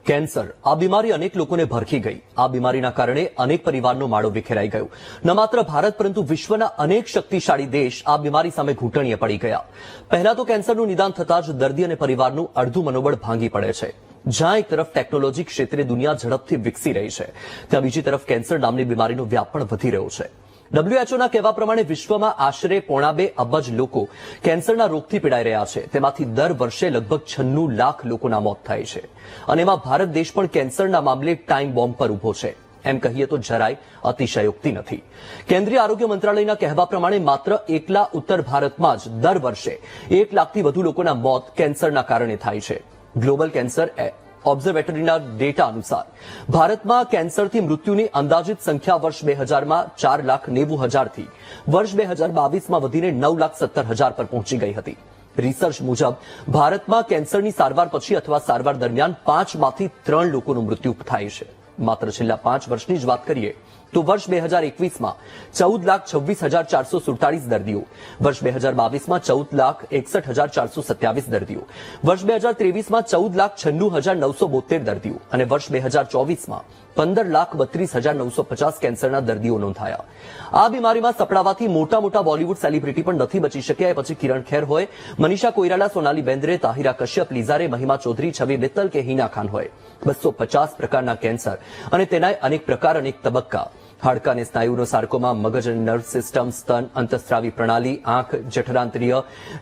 Cancer આ બીમારી અનેક લોકોને ભરખી ગઈ. આ બીમારીના કારણે અનેક પરિવારનો માળો વિખેરાઈ ગયો. ન માત્ર ભારત પરંતુ વિશ્વના અનેક શક્તિશાળી દેશ આ બીમારી સામે ઘૂંટણીએ પડી ગયા. પહેલા તો કેન્સરનું નિદાન થતાં જ દર્દી અને પરિવારનું અડધું મનોબળ ભાંગી પડે છે. જ્યાં એક તરફ ટેકનોલોજી ક્ષેત્રે દુનિયા ઝડપથી વિકસી રહી છે, ત્યાં બીજી તરફ કેન્સર નામની બીમારીનો વ્યાપ પણ વધી રહ્યો છે. WHOના કહેવા પ્રમાણે વિશ્વમાં આશરે 2.5 અબજ લોકો કેન્સરના રોગથી પીડાઈ રહ્યા છે. તેમાંથી દર વર્ષે લગભગ 96 લાખ લોકોના મોત થાય છે. અને એમાં ભારત દેશ પણ કેન્સરના મામલે ટાઈમ બોમ્બ પર ઉભો છે. એમ કહીએ તો જરાય અતિશયોક્તિ નથી. કેન્દ્રીય આરોગ્ય મંત્રાલયના કહેવા પ્રમાણે માત્ર એકલા ઉત્તર ભારતમાં જ દર વર્ષે 1 લાખથી વધુ લોકોના મોત કેન્સરના કારણે થાય છે. ગ્લોબલ કેન્સર ઓબ્ઝર્વેટરીના ડેટા અનુસાર ભારતમાં કેન્સરથી મૃત્યુની અંદાજિત સંખ્યા વર્ષ 2000માં 4,90,000થી વર્ષ 2022માં વધીને 9,70,000 પર પહોંચી ગઈ હતી. રિસર્ચ મુજબ ભારતમાં કેન્સરની સારવાર પછી અથવા સારવાર દરમિયાન 5માંથી 3 લોકોનું મૃત્યુ થાય છે. માત્ર છેલ્લા 5 વર્ષની જ વાત કરીએ તો વર્ષ 2021માં 14,26,447 દર્દીઓ, વર્ષ 2022માં 14,61,427 દર્દીઓ, વર્ષ 2023માં 14,96,972 દર્દીઓ અને વર્ષ 2024માં 15,32,950 કેન્સરના દર્દીઓ નોંધાયા. આ બીમારીમાં સપડાવાથી મોટા મોટા બોલિવૂડ સેલિબ્રિટી પણ નથી બચી શક્યા. એ પછી કિરણ ખેર હોય, મનીષા કોઈરાલા, સોનાલી બેન્દ્રે, તાહિરા કશ્યપ, લીઝારે, મહિમા ચૌધરી, છવી મિત્તલ કે હિના ખાન હોય. 250 પ્રકારના કેન્સર અને તેના અનેક પ્રકાર, અનેક તબક્કા. હાડકા અને સ્નાયુનો સાર્કોમા, મગજ અને નર્વ સિસ્ટમ, સ્તન, અંતઃસ્ત્રાવી પ્રણાલી, આંખ, જઠરાંતરીય,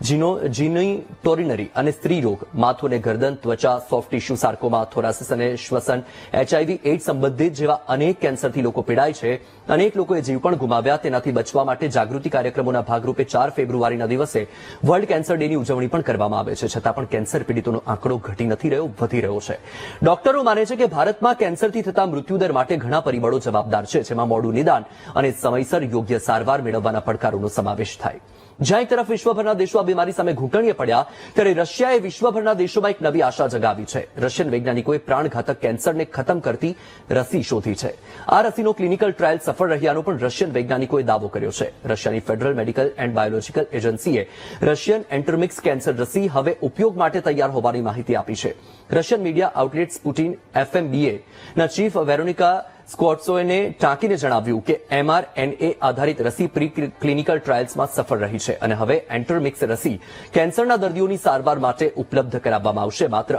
જીનોટોરિનરી અને સ્ત્રી રોગ, માથું અને ગરદન, ત્વચા, સોફ્ટ ટિશ્યુ સાર્કોમા, થોરાસિસ અને શ્વસન, HIV, એઇડ્સ સંબંધિત જેવા અનેક કેન્સરથી લોકો પીડાય છે. અનેક લોકોએ જીવ પણ ગુમાવ્યા. તેનાથી બચવા માટે જાગૃતિ કાર્યક્રમોના ભાગરૂપે 4 ફેબ્રુઆરીના દિવસે વર્લ્ડ કેન્સર ડેની ઉજવણી પણ કરવામાં આવે છે. છતાં પણ કેન્સર પીડિતોનો આંકડો ઘટી નથી રહ્યો, વધી રહ્યો છે. ડોક્ટરો માને છે કે ભારતમાં કેન્સરથી થતા મૃત્યુદર માટે ઘણા પરિબળો જવાબદાર છે, જેમાં મોડું નિદાન અને સમયસર યોગ્ય સારવાર મેળવવાના પડકારોનો સમાવેશ થાય. જ્યાં એક તરફ વિશ્વભરના દેશો આ બીમારી સામે ઘૂંટણીએ પડ્યા, ત્યારે રશિયાએ વિશ્વભરના દેશોમાં એક નવી આશા જગાવી છે. રશિયન વૈજ્ઞાનિકોએ પ્રાણઘાતક કેન્સરને ખતમ કરતી રસી શોધી છે. આ રસીનો ક્લિનિકલ ટ્રાયલ સફળ રહ્યાનો પણ રશિયન વૈજ્ઞાનિકોએ દાવો કર્યો છે. રશિયાની ફેડરલ મેડિકલ એન્ડ બાયોલોજીકલ એજન્સીએ રશિયન એન્ટરમિક્સ કેન્સર રસી હવે ઉપયોગ માટે તૈયાર હોવાની માહિતી આપી છે. રશિયન મીડિયા આઉટલેટ સ્પુટિન FMBA ના ચીફ વેરોનિકા સ્કોટ્સોને ટાંકીને જણાવ્યું કે mRNA આધારિત રસી પ્રી ક્લિનિકલ ટ્રાયલ્સમાં સફળ રહી છે અને હવે એન્ટરમિક્સ રસી કેન્સરના દર્દીઓની સારવાર માટે ઉપલબ્ધ કરાવવામાં આવશે. માત્ર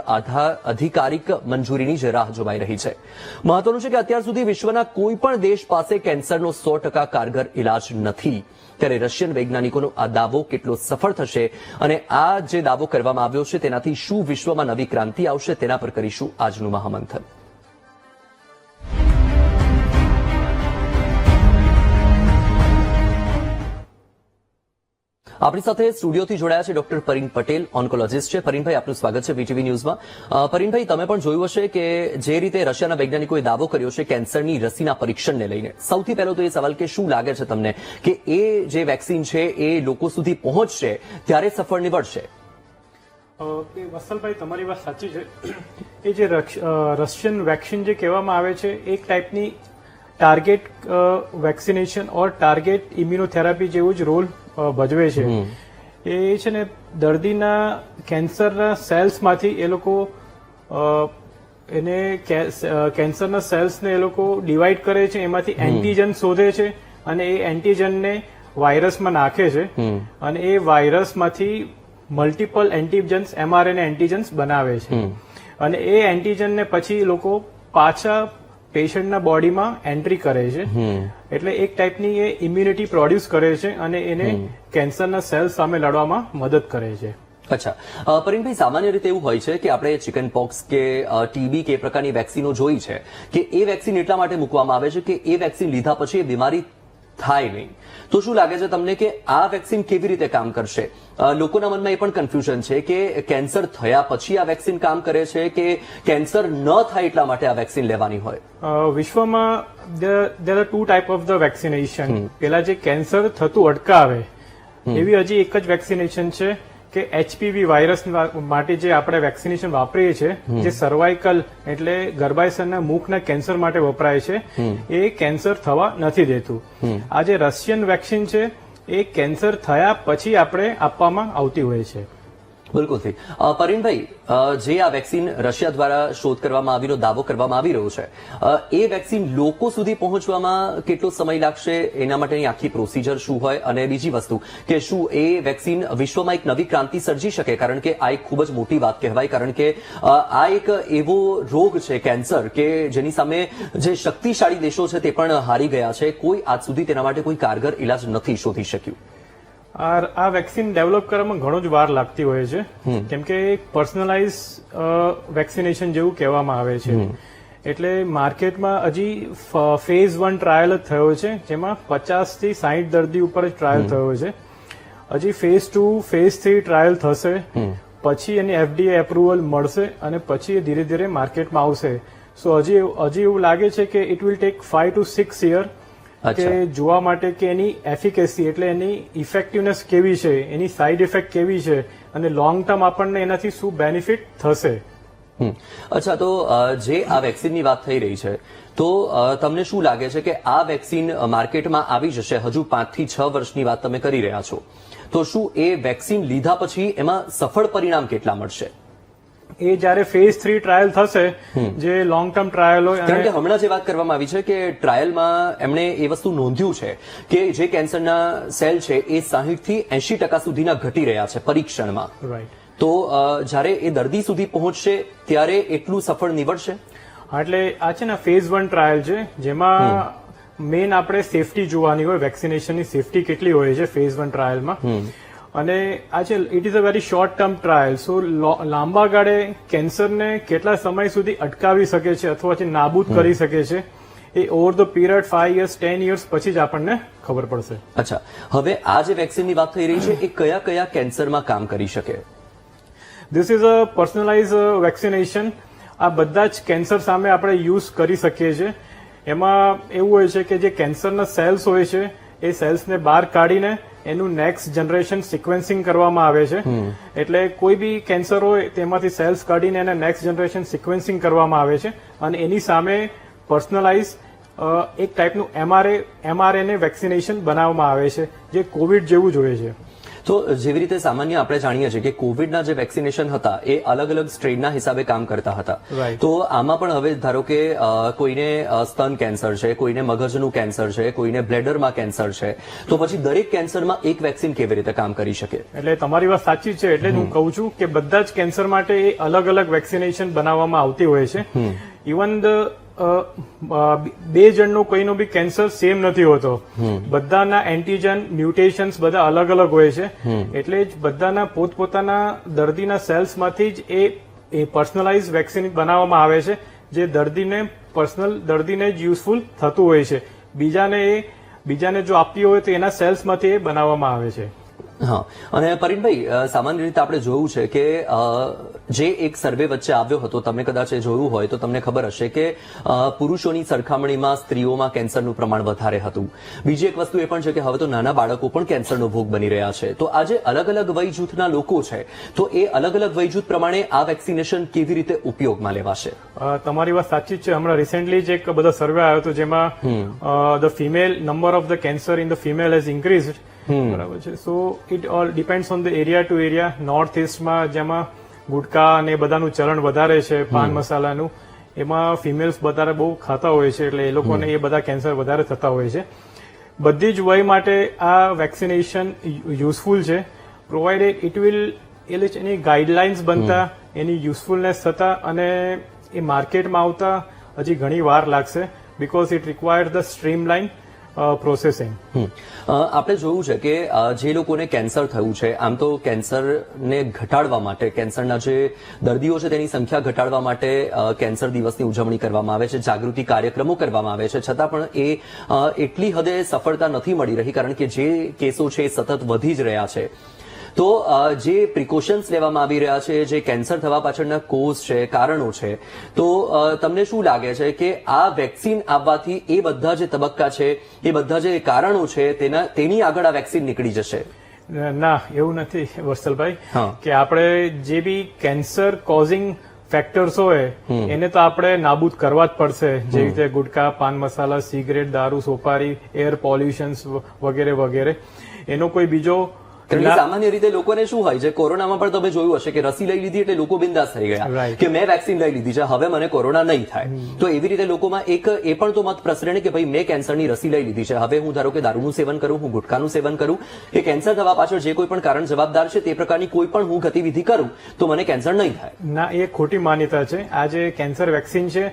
અધિકારિક મંજૂરીની જ રાહ જોવાઈ રહી છે. મહત્વનું છે કે અત્યાર સુધી વિશ્વના કોઈ પણ દેશ પાસે કેન્સરનો 100% કારગર ઇલાજ નથી. ત્યારે રશિયન વૈજ્ઞાનિકોનો આ દાવો કેટલો સફળ થશે અને આ જે દાવો કરવામાં આવ્યો છે તેનાથી શું વિશ્વમાં નવી ક્રાંતિ આવશે, તેના પર કરીશું આજનું મહામંથન. આપણી સાથે સ્ટુડિયોથી જોડાયા છે ડોક્ટર પરીન પટેલ, ઓન્કોલોજીસ્ટ છે. પરીનભાઈ, આપનું સ્વાગત છે VTV ન્યૂઝમાં. પરીનભાઈ, તમે પણ જોયું હશે કે જે રીતે રશિયાના વૈજ્ઞાનિકોએ દાવો કર્યો છે કેન્સરની રસીના પરીક્ષણને લઈને, સૌથી પહેલો તો એ સવાલ કે શું લાગે છે તમને કે એ જે વેક્સિન છે એ લોકો સુધી પહોંચશે ત્યારે સફળ નીવડશે? વત્સલભાઈ, તમારી વાત સાચી છે. એ જે રશિયન વેક્સિન જે કહેવામાં આવે છે એક ટાઈપની ટાર્ગેટ વેક્સિનેશન ઓર ટાર્ગેટ ઇમ્યુનોથેરાપી જેવું જ રોલ ભજવે છે. એ છે ને દર્દીના કેન્સરના સેલ્સમાંથી એ લોકો એને કેન્સરના સેલ્સને એ લોકો ડિવાઈડ કરે છે, એમાંથી એન્ટીજન શોધે છે અને એ એન્ટીજનને વાયરસમાં નાખે છે અને એ વાયરસમાંથી મલ્ટિપલ એન્ટીજન્સ mRNA એન્ટીજન્સ બનાવે છે અને એ એન્ટીજનને પછી લોકો પાછા પેશન્ટના બોડીમાં એન્ટ્રી કરે છે. એટલે એક ટાઈપની એ ઇમ્યુનિટી પ્રોડ્યુસ કરે છે અને એને કેન્સરના સેલ સામે લડવામાં મદદ કરે છે. અચ્છા, પરીનભાઈ, સામાન્ય રીતે એવું હોય છે કે આપણે ચિકન પોક્સ કે TB કે એ પ્રકારની વેક્સિનો જોઈ છે કે એ વેક્સિન એટલા માટે મૂકવામાં આવે છે કે એ વેક્સિન લીધા પછી એ બીમારી થાય નહીં. તો શું લાગે છે તમને કે આ વેક્સિન કેવી રીતે કામ કરશે? લોકોના મનમાં એ પણ કન્ફ્યુઝન છે કે કેન્સર થયા પછી આ વેક્સિન કામ કરે છે કે કેન્સર ન થાય એટલા માટે આ વેક્સિન લેવાની હોય? વિશ્વમાં there are two type of the vaccination. પેલા જે કેન્સર થતું અટકાવે એવી હજી એક જ વેક્સિનેશન છે કે HPV વાયરસ માટે જે આપણે વેક્સિનેશન વાપરીએ છીએ, જે સર્વાઇકલ એટલે ગર્ભાશયના મુખના કેન્સર માટે વપરાય છે, એ કેન્સર થવા નથી દેતું. આ જે રશિયન વેક્સિન છે એ કેન્સર થયા પછી આપણે આપવામાં આવતી હોય છે. બિલકુલથી પરિણભાઈ, જે આ વેક્સિન રશિયા દ્વારા શોધ કરવામાં આવીનો દાવો કરવામાં આવી રહ્યો છે, એ વેક્સિન લોકો સુધી પહોંચવામાં કેટલો સમય લાગશે, એના માટેની આખી પ્રોસિજર શું હોય, અને બીજી વસ્તુ કે શું એ વેક્સિન વિશ્વમાં એક નવી ક્રાંતિ સર્જી શકે, કારણ કે આ એક ખૂબ જ મોટી વાત કહેવાય, કારણ કે આ એક એવો રોગ છે કેન્સર કે જેની સામે જે શક્તિશાળી દેશો છે તે પણ હારી ગયા છે, કોઈ આજ સુધી તેના માટે કોઈ કારગર ઇલાજ નથી શોધી શક્યું. આ વેક્સિન ડેવલપ કરવામાં ઘણો જ વાર લાગતી હોય છે, કેમ કે પર્સનલાઇઝ વેક્સિનેશન જેવું કહેવામાં આવે છે. એટલે માર્કેટમાં હજી ફેઝ 1 ટ્રાયલ જ થયો છે, જેમાં 50 થી 60 દર્દી ઉપર જ ટ્રાયલ થયો છે. હજી ફેઝ 2, ફેઝ 3 ટ્રાયલ થશે, પછી એની FDA એપ્રુવલ મળશે અને પછી એ ધીરે ધીરે માર્કેટમાં આવશે. સો હજી એવું લાગે છે કે it will take 5 to 6 year કે જોવા માટે કે એની એફિકેસી એટલે એની ઇફેક્ટિવનેસ કેવી છે, એની સાઇડ ઇફેક્ટ કેવી છે અને લોંગ ટર્મ આપણને એનાથી શું બેનિફિટ થશે. અચ્છા, તો જે આ વેક્સિનની વાત થઈ રહી છે, તો તમને શું લાગે છે કે આ વેક્સિન માર્કેટમાં આવી જશે, હજુ 5 થી 6 વર્ષની વાત તમે કરી રહ્યા છો, તો શું એ વેક્સિન લીધા પછી એમાં સફળ પરિણામ કેટલા મળશે? એ જયારે ફેઝ 3 ટ્રાયલ થશે, જે લોંગ ટર્મ ટ્રાયલ હોય, કારણ કે હમણાં જે વાત કરવામાં આવી છે કે ટ્રાયલમાં એમણે એ વસ્તુ નોંધ્યું છે કે જે કેન્સરના સેલ છે એ 60 થી 80% સુધીના ઘટી રહ્યા છે પરીક્ષણમાં. રાઈટ. તો જ્યારે એ દર્દી સુધી પહોંચશે ત્યારે એટલું સફળ નીવડશે? એટલે આ છે ને ફેઝ 1 ટ્રાયલ છે, જેમાં મેઇન આપણે સેફટી જોવાની હોય, વેક્સિનેશનની સેફટી કેટલી હોય છે ફેઝ 1 ટ્રાયલમાં. અને આ છે it is a very short term trial. So લાંબા ગાળે કેન્સરને કેટલા સમય સુધી અટકાવી શકે છે અથવા નાબૂદ કરી શકે છે, એ over the period 5 years 10 years પછી જ આપણને ખબર પડશે. અચ્છા, હવે આ જે વેક્સિનની વાત થઈ રહી છે એ કયા કયા કેન્સરમાં કામ કરી શકે? This is a personalise vaccination. આ બધા જ કેન્સર સામે આપણે યુઝ કરી શકીએ છીએ. એમાં એવું હોય છે કે જે કેન્સરના સેલ્સ હોય છે એ સેલ્સને બહાર કાઢીને એનું નેક્સ્ટ જનરેશન સિક્વન્સિંગ કરવામાં આવે છે. એટલે કોઈ બી કેન્સર હોય તેમાંથી સેલ્સ કાઢીને એને નેક્સ્ટ જનરેશન સિક્વન્સિંગ કરવામાં આવે છે અને એની સામે પર્સનલાઇઝ એક ટાઈપનું mRNA વેક્સિનેશન બનાવવામાં આવે છે, જે કોવિડ જેવું જ હોય છે. તો જેવી રીતે સામાન્ય આપણે જાણીએ છીએ કે કોવિડના જે વેક્સિનેશન હતા એ અલગ અલગ સ્ટ્રેનના હિસાબે કામ કરતા હતા, તો આમાં પણ હવે ધારો કે કોઈને સ્તન કેન્સર છે, કોઈને મગજનું કેન્સર છે, કોઈને બ્લેડરમાં કેન્સર છે, તો પછી દરેક કેન્સરમાં એક વેક્સિન કેવી રીતે કામ કરી શકે? એટલે તમારી વાત સાચી છે. એટલે હું કહું છું કે બધા જ કેન્સર માટે એ અલગ અલગ વેક્સિનેશન બનાવવામાં આવતી હોય છે. ઇવન બે જણનો કોઈનો બી કેન્સર સેમ નથી હોતો, બધાના એન્ટીજન મ્યુટેશન્સ બધા અલગ અલગ હોય છે. એટલે જ બધાના પોતપોતાના દર્દીના સેલ્સમાંથી જ એ પર્સનલાઇઝ વેક્સિન બનાવવામાં આવે છે, જે દર્દીને જ યુઝફુલ થતું હોય છે. બીજાને જો આપવી હોય તો એના સેલ્સમાંથી એ બનાવવામાં આવે છે. હા, અને પરિણભાઈ, સામાન્ય રીતે આપણે જોયું છે કે જે એક સર્વે વચ્ચે આવ્યો હતો, તમે કદાચ જોયું હોય તો તમને ખબર હશે કે પુરુષોની સરખામણીમાં સ્ત્રીઓમાં કેન્સરનું પ્રમાણ વધારે હતું. બીજી એક વસ્તુ એ પણ છે કે હવે તો નાના બાળકો પણ કેન્સરનો ભોગ બની રહ્યા છે. તો આ જે અલગ અલગ વય જૂથના લોકો છે, તો એ અલગ અલગ વય જૂથ પ્રમાણે આ વેક્સિનેશન કેવી રીતે ઉપયોગમાં લેવાશે? તમારી વાત સાચી જ છે. હમણાં રિસેન્ટલી જ એક બધો સર્વે આવ્યો હતો, જેમાં the female number of the cancer in the female has increased. બરાબર છે. So it all depends on the area to area. North ઇસ્ટમાં જેમાં ગુટકા અને બધાનું ચલણ વધારે છે, પાન મસાલાનું, એમાં ફિમેલ્સ વધારે બહુ ખાતા હોય છે, એટલે એ લોકોને એ બધા કેન્સર વધારે થતા હોય છે. બધી જ વય માટે આ વેક્સિનેશન યુઝફુલ છે, provided it will any guidelines બનતા, એની યુઝફુલનેસ થતા અને એ માર્કેટમાં આવતા હજી ઘણી વાર લાગશે, because it required the streamline processing. આપણે જોયું છે કે જે લોકોને કેન્સર થયું છે, આમ તો કેન્સરને ઘટાડવા માટે, કેન્સરના જે દર્દીઓ છે તેની સંખ્યા ઘટાડવા માટે કેન્સર દિવસની ઉજવણી કરવામાં આવે છે, જાગૃતિ કાર્યક્રમો કરવામાં આવે છે, છતાં પણ એ એટલી હદે સફળતા નથી મળી રહી, કારણ કે જે કેસો છે એ સતત વધી જ રહ્યા છે. તો જે પ્રિકોશન્સ લેવામાં આવી રહ્યા છે, જે કેન્સર થવા પાછળના કોઝ છે, કારણો છે, તો તમને શું લાગે છે કે આ વેક્સિન આવવાથી એ બધા જે તબક્કા છે, એ બધા જે કારણો છે તેની આગળ આ વેક્સિન નીકળી જશે? ના, એવું નથી વત્સલભાઈ, કે આપણે જે બી કેન્સર કોઝિંગ ફેક્ટર્સ હોય એને તો આપણે નાબૂદ કરવા જ પડશે, જેવી રીતે ગુટકા, પાન મસાલા, સિગરેટ, દારૂ, સોપારી, એર પોલ્યુશન વગેરે વગેરે. એનો કોઈ બીજો કારણ કે સામાન્ય રીતે લોકોને શું હોય છે, કોરોનામાં પણ તમે જોયું હશે કે રસી લઈ લીધી એટલે લોકો બિંદાસ થઈ ગયા Right. કે મેં વેક્સિન લઈ લીધી છે, હવે મને કોરોના નહીં થાય. તો એવી રીતે લોકોમાં એક એ પણ તો મત પ્રસરે ને કે ભાઈ મેં કેન્સરની રસી લઈ લીધી છે, હવે હું ધારો કે દારૂનું સેવન કરું, હું ગુટખાનું સેવન કરું, કે કેન્સર થવા પાછળ જે કોઈ પણ કારણ જવાબદાર છે તે પ્રકારની કોઈ પણ હું ગતિવિધિ કરું તો મને કેન્સર નહીં થાય. ના, એ ખોટી માન્યતા છે. આ જે કેન્સર વેક્સિન છે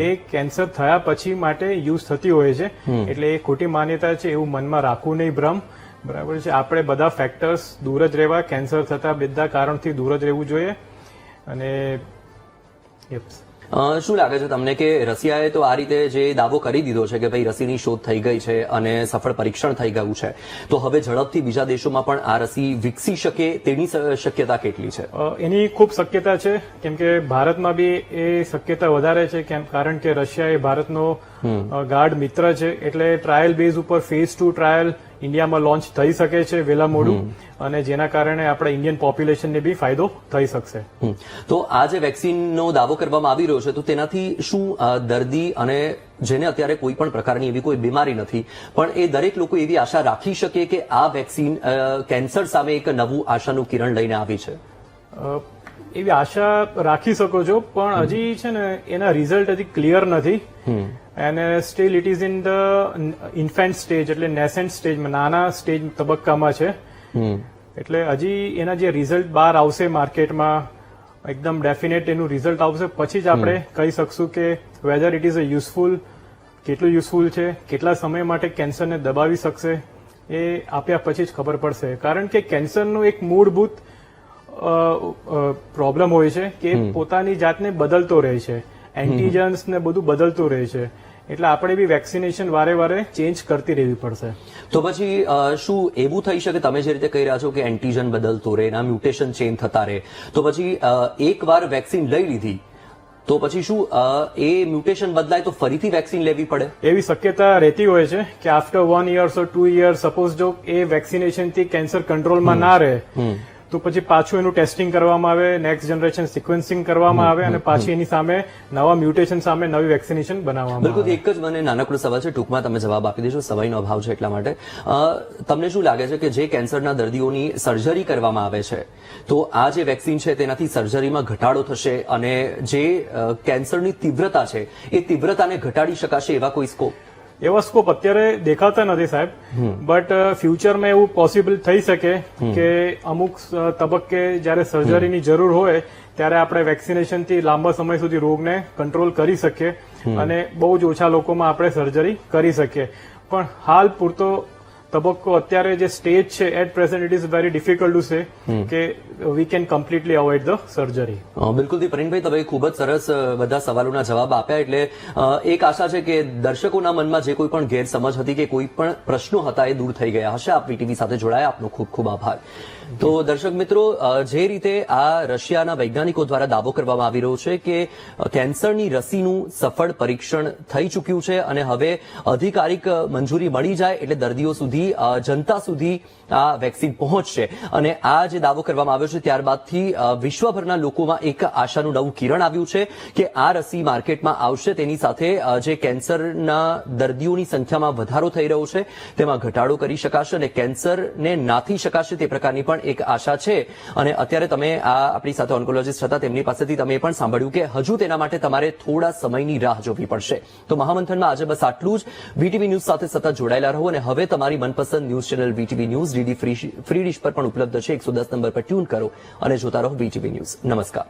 એ કેન્સર થયા પછી માટે યુઝ થતી હોય છે, એટલે એ ખોટી માન્યતા છે, એવું મનમાં રાખવું નહીં ભ્રમ. બરાબર છે. આપણે બધા ફેક્ટર્સ દૂર જ રહેવા, કેન્સર થતા બધા કારણથી દૂર જ રહેવું જોઈએ. અને શું લાગે છે તમને કે રશિયાએ તો આ રીતે જે દાવો કરી દીધો છે કે ભાઈ રસીની શોધ થઈ ગઈ છે અને સફળ પરીક્ષણ થઈ ગયું છે, તો હવે ઝડપથી બીજા દેશોમાં પણ આ રસી વિકસી શકે તેની શક્યતા કેટલી છે? એની ખૂબ શક્યતા છે, કેમ કે ભારતમાં બી એ શક્યતા વધારે છે, કારણ કે રશિયા એ ભારતનો ગાઢ મિત્ર છે. એટલે ટ્રાયલ બેઝ ઉપર ફેઝ 2 ટ્રાયલ ઇન્ડિયામાં લોન્ચ થઈ શકે છે વહેલા મોડું, અને જેના કારણે આપણે ઇન્ડિયન પોપ્યુલેશનને બી ફાયદો થઈ શકશે. તો આ જે વેક્સિનનો દાવો કરવામાં આવી રહ્યો છે, તો તેનાથી શું દર્દી અને જેને અત્યારે કોઈ પણ પ્રકારની એવી કોઈ બીમારી નથી, પણ એ દરેક લોકો એવી આશા રાખી શકે કે આ વેક્સિન કેન્સર સામે એક નવું આશાનું કિરણ લઈને આવી છે? એવી આશા રાખી શકો છો, પણ હજી છે ને એના રિઝલ્ટ હજી ક્લિયર નથી. અને still it is in the infant stage, એટલે નેસેન્ટ સ્ટેજમાં, નાના સ્ટેજ તબક્કામાં છે. એટલે હજી એના જે રિઝલ્ટ બહાર આવશે માર્કેટમાં, એકદમ ડેફિનેટ એનું રિઝલ્ટ આવશે, પછી જ આપણે કહી શકશું કે weather it is a useful, કેટલું યુઝફુલ છે, કેટલા સમય માટે કેન્સરને દબાવી શકશે, એ આપ્યા પછી જ ખબર પડશે. કારણ કે કેન્સરનું એક મૂળભૂત પ્રોબ્લેમ હોય છે કે પોતાની જાતને બદલતો રહે છે, એન્ટીજન્સ ને બધું બદલતું રહે છે. એટલે આપણે બી વેક્સિનેશન વારે વારે ચેન્જ કરતી રહેવી પડશે. તો પછી શું એવું થઈ શકે, તમે જે રીતે કહી રહ્યા છો કે એન્ટીજન બદલતું રહે, એના મ્યુટેશન ચેન્જ થતા રહે, તો પછી એકવાર વેક્સિન લઈ લીધી તો પછી શું એ મ્યુટેશન બદલાય તો ફરીથી વેક્સિન લેવી પડે? એવી શક્યતા રહેતી હોય છે કે after 1 year or 2 years, suppose જો એ વેક્સિનેશનથી કેન્સર કંટ્રોલમાં ના રહે તો પછી પાછું એનું ટેસ્ટિંગ કરવામાં આવે, નેક્સ્ટ જનરેશન સિક્વન્સિંગ કરવામાં આવે, અને પાછી એની સામે નવા મ્યુટેશન સામે નવી વેક્સિનેશન બનાવવામાં આવે. બિલકુલ. એક જ મને નાનકડો સવાલ છે, ટૂંકમાં તમે જવાબ આપી દેજો, સમયનો અભાવ છે એટલા માટે. તમને શું લાગે છે કે જે કેન્સરના દર્દીઓની સર્જરી કરવામાં આવે છે, તો આ જે વેક્સિન છે તેનાથી સર્જરીમાં ઘટાડો થશે અને જે કેન્સરની તીવ્રતા છે એ તીવ્રતાને ઘટાડી શકાશે એવા કોઈ સ્કોપ? એવા સ્કોપ અત્યારે દેખાતા નથી સાહેબ, બટ ફ્યુચરમાં એવું પોસિબલ થઈ શકે કે અમુક તબક્કે જ્યારે સર્જરીની જરૂર હોય ત્યારે આપણે વેક્સિનેશનથી લાંબા સમય સુધી રોગને કંટ્રોલ કરી શકીએ અને બહુ જ ઓછા લોકોમાં આપણે સર્જરી કરી શકીએ. પણ હાલ પૂરતો તબક્કો, અત્યારે જે સ્ટેજ છે, at present it is very difficult to say કે we can completely avoid the surgery. બિલકુલથી પરિણભાઈ, તમે ખૂબ જ સરસ બધા સવાલોના જવાબ આપ્યા. એટલે એક આશા છે કે દર્શકોના મનમાં જે કોઈ પણ ગેરસમજ હતી કે કોઈ પણ પ્રશ્નો હતા એ દૂર થઈ ગયા હશે. આપ વીટીવી સાથે જોડાયા, આપનો ખૂબ ખૂબ આભાર. તો દર્શક મિત્રો, જે રીતે આ રશિયાના વૈજ્ઞાનિકો દ્વારા દાવો કરવામાં આવી રહ્યો છે કે કેન્સરની રસીનું સફળ પરીક્ષણ થઈ ચૂક્યું છે અને હવે અધિકારિક મંજૂરી મળી જાય એટલે દર્દીઓ સુધી, જનતા સુધી આ વેક્સિન પહોંચશે. અને આ જે દાવો કરવામાં આવ્યો છે ત્યારબાદથી વિશ્વભરના લોકોમાં એક આશાનું નવું કિરણ આવ્યું છે કે આ રસી માર્કેટમાં આવશે, તેની સાથે જે કેન્સરના દર્દીઓની સંખ્યામાં વધારો થઈ રહ્યો છે તેમાં ઘટાડો કરી શકાશે અને કેન્સરને નાથી શકાશે તે પ્રકારની પણ એક આશા છે. અને અત્યારે તમે આપણી સાથે ઓન્કોલોજીસ્ટ હતા, તેમની પાસેથી તમે પણ સાંભળ્યું કે હજુ તેના માટે તમારે થોડા સમયની રાહ જોવી પડશે. તો મહામંથનમાં આજે બસ આટલું જ. વીટીવી ન્યૂઝ સાથે સતત જોડાયેલા રહો અને હવે તમારી મનપસંદ news channel VTV news DD free dish પર પણ ઉપલબ્ધ છે. 110 નંબર પર ટ્યુન કરો અને જોતા રહો વીટીવી ન્યૂઝ. નમસ્કાર.